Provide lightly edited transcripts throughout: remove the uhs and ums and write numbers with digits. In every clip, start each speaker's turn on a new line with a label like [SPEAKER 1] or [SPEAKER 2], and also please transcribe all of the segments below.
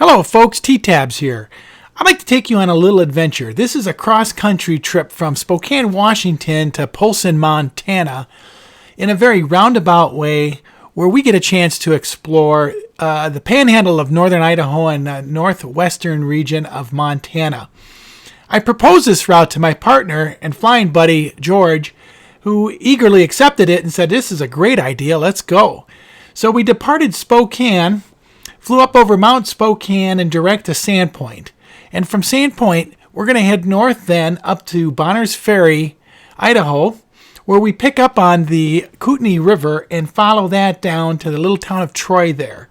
[SPEAKER 1] Hello folks, T-Tabs here. I'd like to take you on a little adventure. This is a cross-country trip from Spokane, Washington to Polson, Montana in a very roundabout way where we get a chance to explore the panhandle of northern Idaho and northwestern region of Montana. I proposed this route to my partner and flying buddy, George, who eagerly accepted it and said, "This is a great idea, let's go." So we departed Spokane, flew up over Mount Spokane and direct to Sandpoint. And from Sandpoint, we're going to head north then up to Bonners Ferry, Idaho, where we pick up on the Kootenai River and follow that down to the little town of Troy there.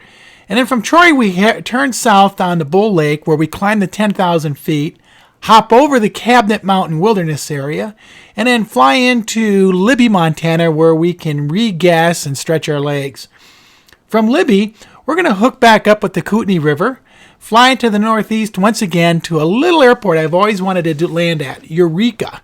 [SPEAKER 1] And then from Troy, we turn south down to Bull Lake, where we climb the 10,000 feet, hop over the Cabinet Mountain Wilderness area, and then fly into Libby, Montana, where we can re-gas and stretch our legs. From Libby, we're going to hook back up with the Kootenai River, fly to the northeast once again to a little airport I've always wanted to land at, Eureka.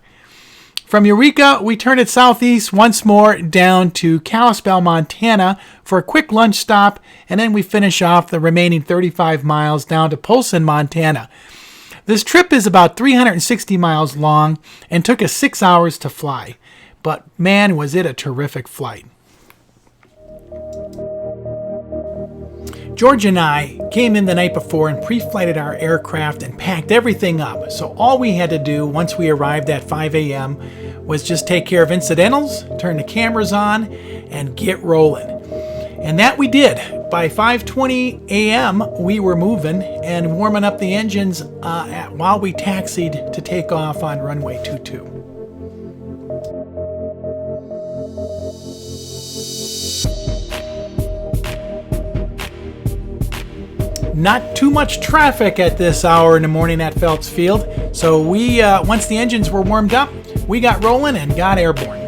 [SPEAKER 1] From Eureka, we turn it southeast once more down to Kalispell, Montana for a quick lunch stop, and then we finish off the remaining 35 miles down to Polson, Montana. This trip is about 360 miles long and took us 6 hours to fly, but man, was it a terrific flight. George and I came in the night before and pre-flighted our aircraft and packed everything up. So all we had to do once we arrived at 5 a.m. was just take care of incidentals, turn the cameras on, and get rolling. And that we did. By 5:20 a.m. we were moving and warming up the engines while we taxied to take off on runway 22. Not too much traffic at this hour in the morning at Phelps Field, so we once the engines were warmed up, we got rolling and got airborne.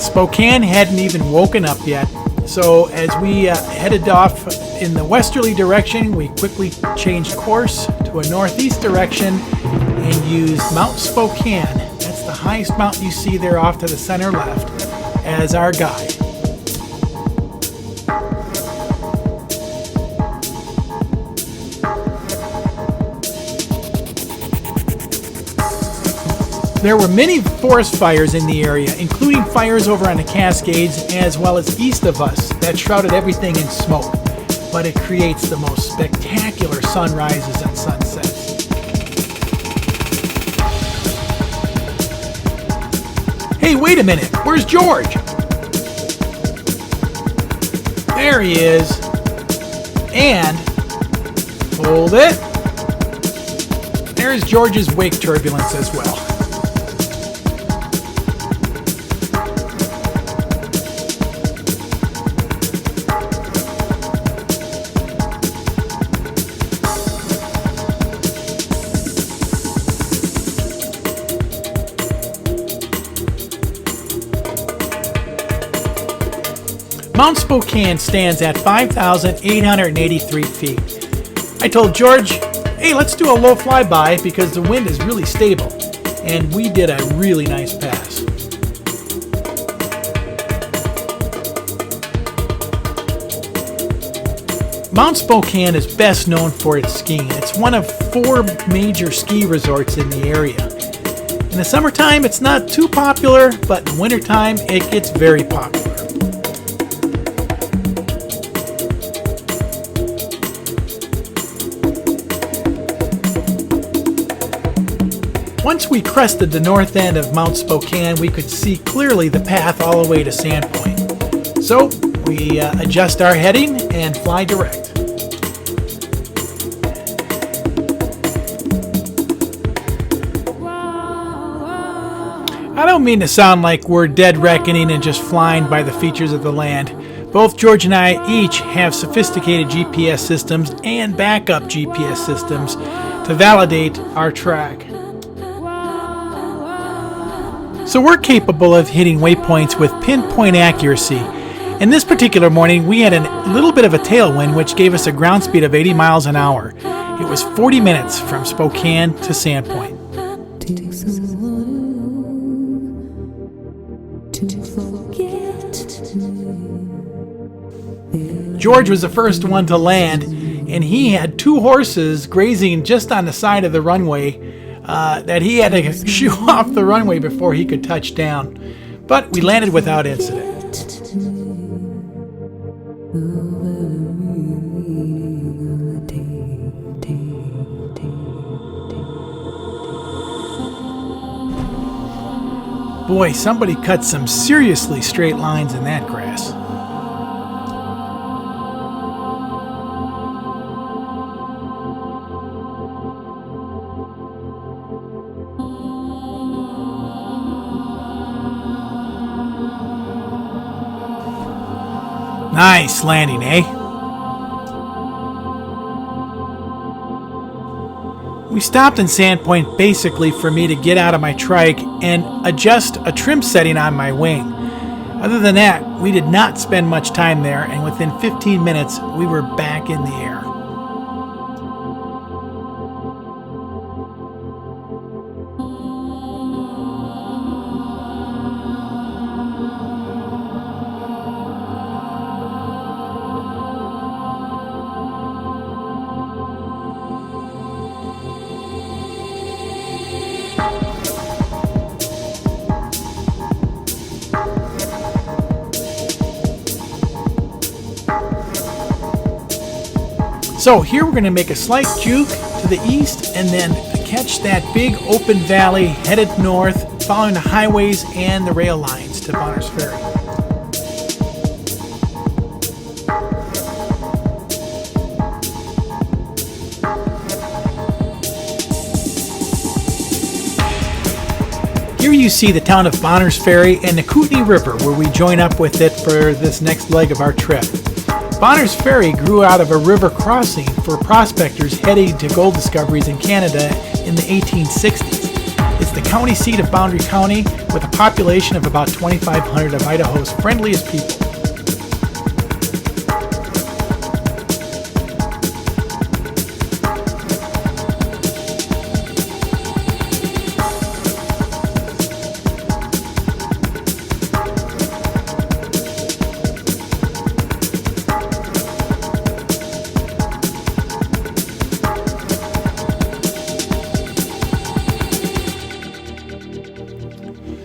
[SPEAKER 1] Spokane hadn't even woken up yet, so as we headed off in the westerly direction, we quickly changed course to a northeast direction and used Mount Spokane, that's the highest mountain you see there off to the center left, as our guide. There were many forest fires in the area, including fires over on the Cascades as well as east of us that shrouded everything in smoke. But it creates the most spectacular sunrises and sunsets. Hey, wait a minute, where's George? There he is. And, hold it. There's George's wake turbulence as well. Mount Spokane stands at 5,883 feet. I told George, hey, let's do a low flyby because the wind is really stable. And we did a really nice pass. Mount Spokane is best known for its skiing. It's one of 4 major ski resorts in the area. In the summertime, it's not too popular, but in the wintertime, it gets very popular. Once we crested the north end of Mount Spokane, we could see clearly the path all the way to Sandpoint. So we adjust our heading and fly direct. I don't mean to sound like we're dead reckoning and just flying by the features of the land. Both George and I each have sophisticated GPS systems and backup GPS systems to validate our track. So we're capable of hitting waypoints with pinpoint accuracy. And this particular morning, we had a little bit of a tailwind, which gave us a ground speed of 80 miles an hour. It was 40 minutes from Spokane to Sandpoint. George was the first one to land, and he had 2 horses grazing just on the side of the runway that he had to shoo off the runway before he could touch down. But we landed without incident. Boy, somebody cut some seriously straight lines in that grass. Nice landing, eh? We stopped in Sandpoint basically for me to get out of my trike and adjust a trim setting on my wing. Other than that, we did not spend much time there, and within 15 minutes, we were back in the air. So here we're going to make a slight juke to the east and then catch that big open valley headed north, following the highways and the rail lines to Bonners Ferry. Here you see the town of Bonners Ferry and the Kootenai River, where we join up with it for this next leg of our trip. Bonners Ferry grew out of a river crossing for prospectors heading to gold discoveries in Canada in the 1860s. It's the county seat of Boundary County, with a population of about 2,500 of Idaho's friendliest people.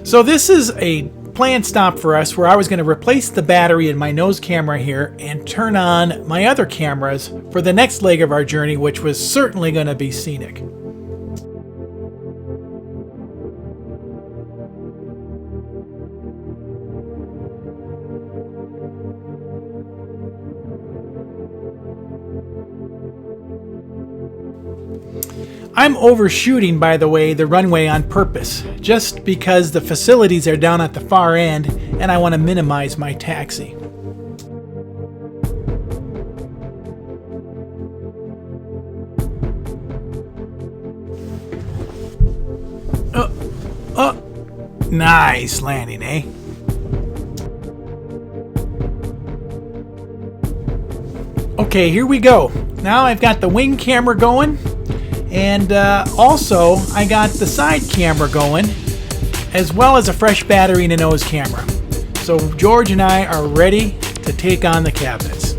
[SPEAKER 1] So this is a planned stop for us where I was going to replace the battery in my nose camera here and turn on my other cameras for the next leg of our journey, which was certainly going to be scenic. I'm overshooting, by the way, the runway on purpose, just because the facilities are down at the far end and I want to minimize my taxi. Nice landing, eh? Okay, here we go. Now I've got the wing camera going. And also, I got the side camera going, as well as a fresh battery and a nose camera. So George and I are ready to take on the cabinets.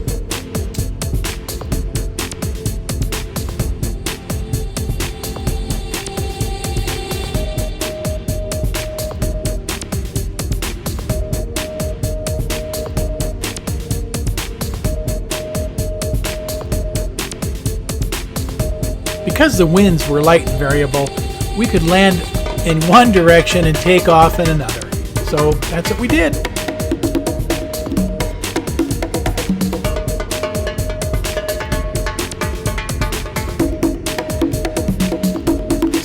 [SPEAKER 1] Because the winds were light and variable, we could land in one direction and take off in another. So that's what we did.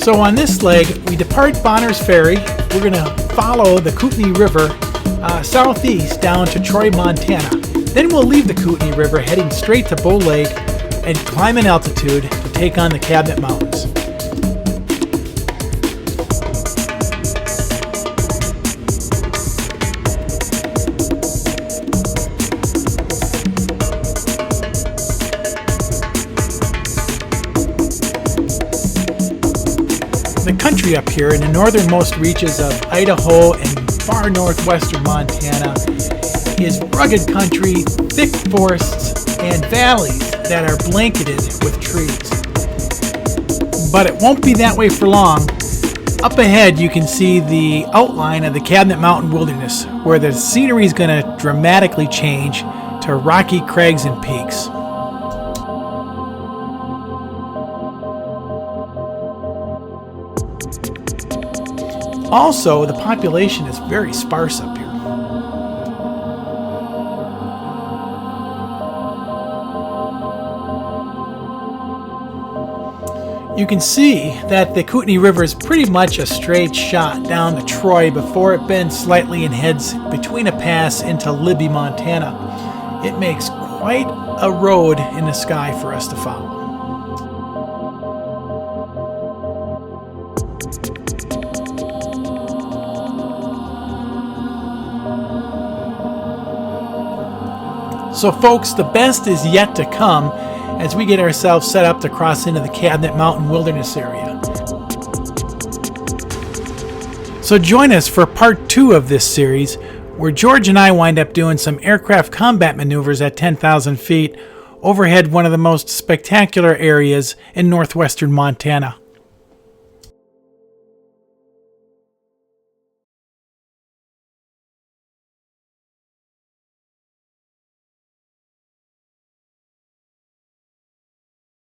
[SPEAKER 1] So on this leg, we depart Bonners Ferry. We're going to follow the Kootenai River southeast down to Troy, Montana. Then we'll leave the Kootenai River heading straight to Bull Lake and climb in altitude to take on the Cabinet Mountains. country up here in the northernmost reaches of Idaho and far northwestern Montana is rugged country, thick forests, and valleys that are blanketed with trees. But it won't be that way for long. Up ahead you can see the outline of the Cabinet Mountain Wilderness, where the scenery is going to dramatically change to rocky crags and peaks. Also, the population is very sparse up here. You can see that the Kootenai River is pretty much a straight shot down to Troy before it bends slightly and heads between a pass into Libby, Montana. It makes quite a road in the sky for us to follow. So folks, the best is yet to come as we get ourselves set up to cross into the Cabinet Mountain Wilderness area. So join us for part 2 of this series, where George and I wind up doing some aircraft combat maneuvers at 10,000 feet overhead one of the most spectacular areas in northwestern Montana.